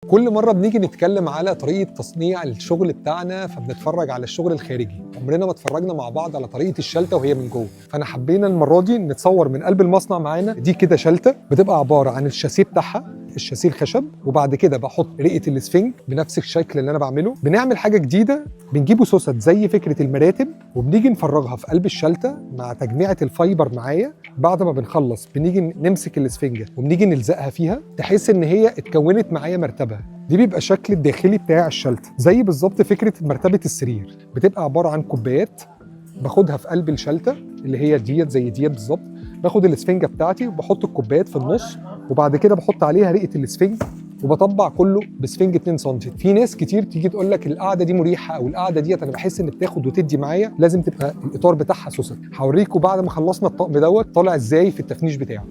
كل مرة بنيجي نتكلم على طريقة تصنيع الشغل بتاعنا فبنتفرج على الشغل الخارجي، عمرنا ما اتفرجنا مع بعض على طريقة الشلتة وهي من جوه. فأنا حبينا المرة دي نتصور من قلب المصنع معانا. دي كده شلتة بتبقى عبارة عن الشاسيه بتاعها، الشاسيه الخشب، وبعد كده بحط رئة الاسفنج بنفس الشكل اللي أنا بعمله. بنعمل حاجة جديدة، بنجيبه سوست زي فكرة المراتب وبنيجي نفرغها في قلب الشلتة مع تجميعة الفايبر معايا. بعد ما بنخلص بنيجي نمسك الاسفنجة وبنيجي نلزقها فيها تحس إن هي اتكونت معايا مرتبة. دي بيبقى الشكل الداخلي بتاع الشلتة، زي بالظبط فكرة مرتبة السرير. بتبقى عبارة عن كوبايات باخدها في قلب الشلتة اللي هي ديت زي ديت بالظبط. باخد الاسفنجة بتاعتي وبحط الكوبايات في النص، وبعد كده بحط عليها رئة الاسفنج وبطبع كله بسفنج 2 سم. في ناس كتير تيجي تقول لك القعده دي مريحه او القعده ديت انا بحس ان بتاخد وتدي معايا، لازم تبقى الاطار بتاعها سوست. هوريكم بعد ما خلصنا الطقم دوت طالع ازاي في التفنيش بتاعه.